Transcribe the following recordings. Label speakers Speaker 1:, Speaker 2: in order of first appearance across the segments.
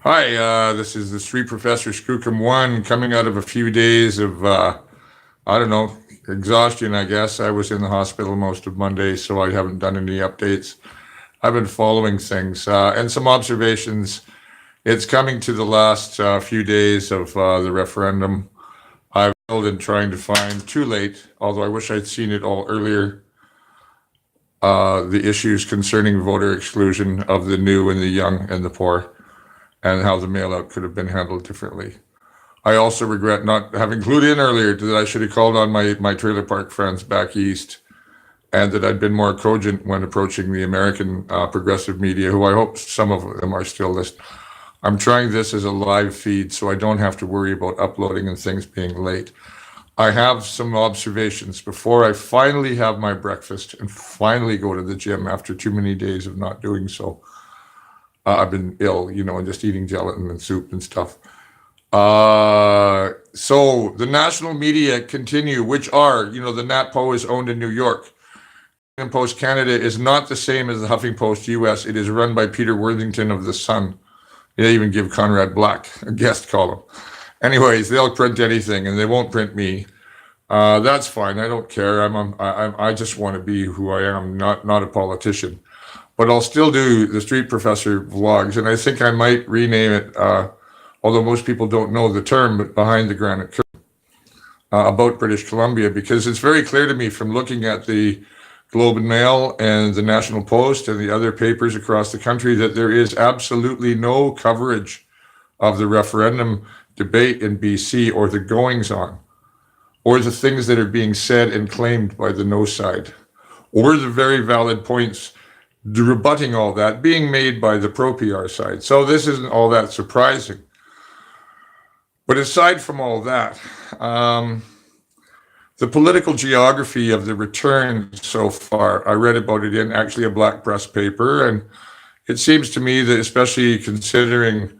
Speaker 1: Hi, this is the street professor skookum1 coming out of a few days of, I don't know, exhaustion, I guess. I was in the hospital most of Monday, so I haven't done any updates. I've been following things and some observations. It's coming to the last few days of the referendum. I've been trying to find too late, although I wish I'd seen it all earlier, the issues concerning voter exclusion of the new and the young and the poor, and how the mail out could have been handled differently. I also regret not having clued in earlier that I should have called on my trailer park friends back east, and that I'd been more cogent when approaching the American progressive media, who I hope some of them are still listening. I'm trying this as a live feed so I don't have to worry about uploading and things being late. I have some observations before I finally have my breakfast and finally go to the gym after too many days of not doing so. I've been ill, and just eating gelatin and soup and stuff. So the national media continue, which are, the NatPo is owned in New York. Huffington Post Canada is not the same as the Huffington Post US. It is run by Peter Worthington of The Sun. They even give Conrad Black a guest column. Anyways, they'll print anything and they won't print me. That's fine. I don't care. I just want to be who I am, not a politician. But I'll still do the Street Professor vlogs, and I think I might rename it, although most people don't know the term, but Behind the Granite Curtain, about British Columbia, because it's very clear to me from looking at the Globe and Mail and the National Post and the other papers across the country that there is absolutely no coverage of the referendum debate in BC or the goings on, or the things that are being said and claimed by the no side, or the very valid points rebutting all that being made by the pro-PR side. So this isn't all that surprising. But aside from all that, the political geography of the return so far, I read about it in actually a Black Press paper, and it seems to me that, especially considering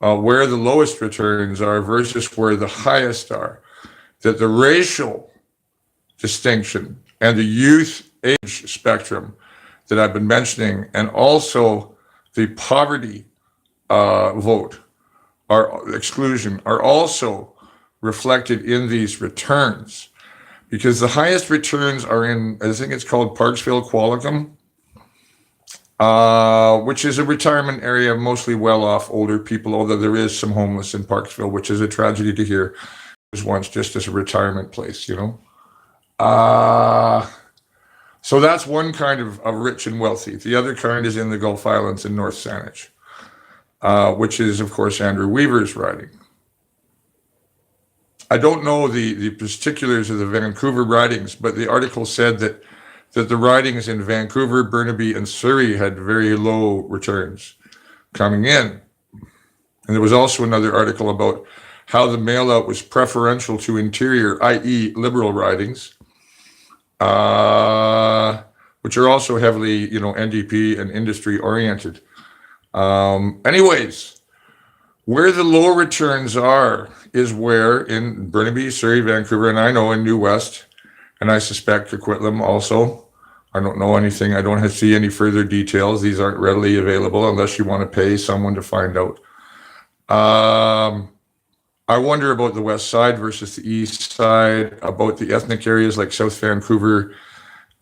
Speaker 1: where the lowest returns are versus where the highest are, that the racial distinction and the youth age spectrum that I've been mentioning, and also the poverty vote or exclusion, are also reflected in these returns, because the highest returns are in, I think it's called Parksville, Qualicum, which is a retirement area of mostly well-off older people, although there is some homeless in Parksville, which is a tragedy to hear. It was once just as a retirement place, So that's one kind of rich and wealthy. The other kind is in the Gulf Islands in North Saanich, which is, of course, Andrew Weaver's riding. I don't know the particulars of the Vancouver ridings, but the article said that the ridings in Vancouver, Burnaby, and Surrey had very low returns coming in. And there was also another article about how the mail-out was preferential to interior, i.e. liberal ridings, which are also heavily, NDP and industry oriented. Anyways, where the low returns are is where in Burnaby, Surrey, Vancouver, and I know in New West, and I suspect Coquitlam also. I don't know anything. I don't see any further details. These aren't readily available unless you want to pay someone to find out. I wonder about the west side versus the east side, about the ethnic areas like South Vancouver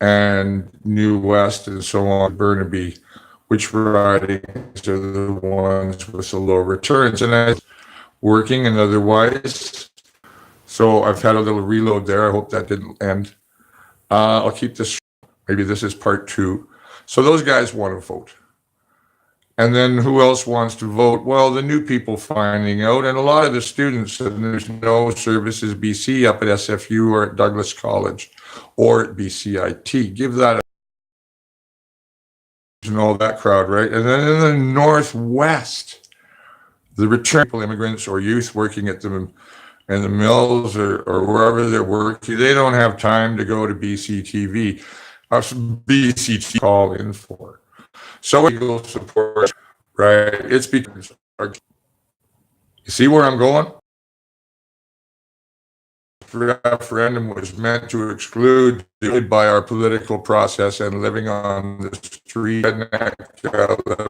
Speaker 1: and New West and so on, Burnaby, which ridings are the ones with the low returns. And that's working and otherwise. So I've had a little reload there. I hope that didn't end. I'll keep this. Maybe this is part 2. So those guys want to vote. And then who else wants to vote? Well, the new people finding out, and a lot of the students, and there's no services BC up at SFU or at Douglas College or at BCIT. Give that a, and all that crowd, right? And then in the Northwest, the return immigrants or youth working at them in the mills or wherever they're working, they don't have time to go to BCTV. BCT call in for. So legal support, right? It's because, you see where I'm going? The referendum was meant to exclude by our political process and living on the street,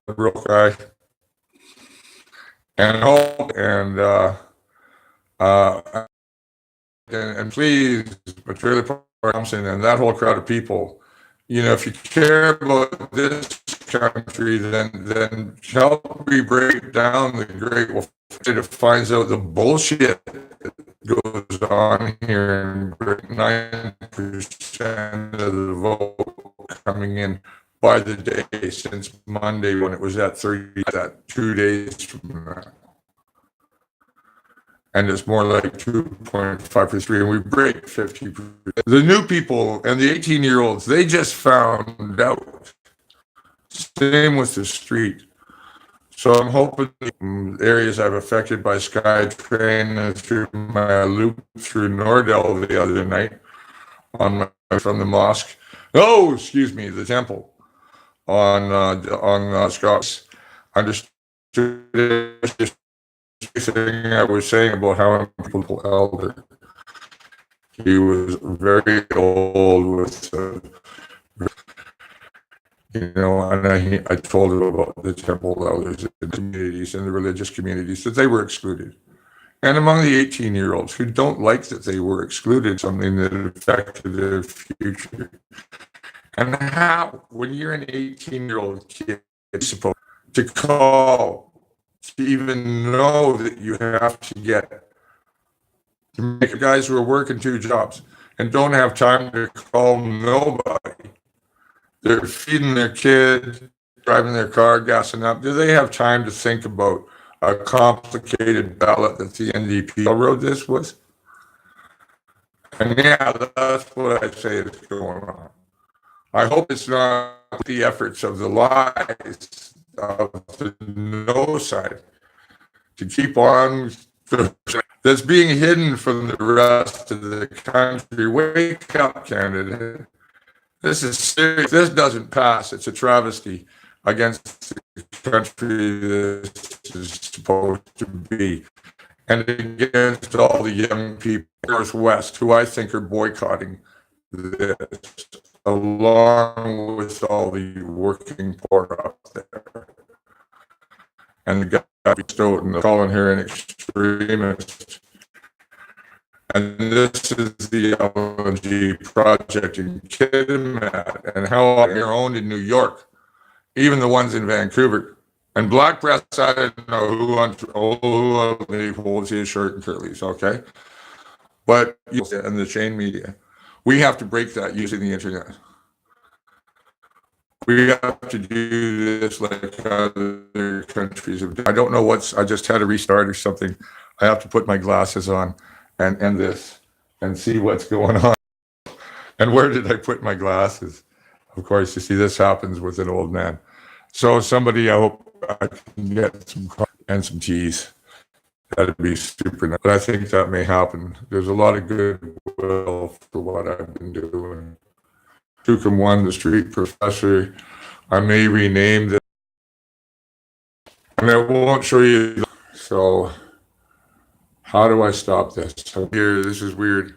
Speaker 1: liberal guy, and hope uh, and please, but Trailer Park Thompson and that whole crowd of people, if you care about this country, then help me break down the Great Wolf to finds out the bullshit that goes on here, and 9% of the vote coming in by the day since Monday, when it was at 30, that 2 days from now. And it's more like 2.5%, and we break 50%. The new people and the 18-year-olds, they just found out. Same with the street. So I'm hoping areas I've affected by SkyTrain through my loop through Nordell the other night from the mosque. Oh, excuse me, the temple on Scots. Understood thing I was saying about how people elder. He was very old with, and I told him about the temple elders in the communities and the religious communities that they were excluded. And among the 18-year-olds who don't like that they were excluded, something that affected their future. And how, when you're an 18-year-old kid, you're supposed to call, to even know that you have to get to make guys who are working 2 jobs and don't have time to call nobody. They're feeding their kid, driving their car, gassing up. Do they have time to think about a complicated ballot that the NDP wrote this with? And yeah, that's what I say is going on. I hope it's not the efforts of the lies of the no side to keep on that's being hidden from the rest of the country. Wake up, Canada. This is serious. This doesn't pass. It's a travesty against the country this is supposed to be, and against all the young people Northwest who I think are boycotting this, along with all the working poor up there. And the guy Stoughton calling her an extremist. And this is the LNG project in Kitimat, and how they're owned in New York, even the ones in Vancouver. And black press, I don't know who holds his shirt and curlies, okay? But and the chain media, we have to break that using the internet. We have to do this like other countries have done. I don't know I just had a restart or something. I have to put my glasses on and end this and see what's going on. And where did I put my glasses? Of course, you see, this happens with an old man. So somebody, I hope I can get some coffee and some cheese. That'd be super nice. But I think that may happen. There's a lot of goodwill for what I've been doing. skookum1, the street professor. I may rename this. And I won't show you. So how do I stop this? Here, this is weird.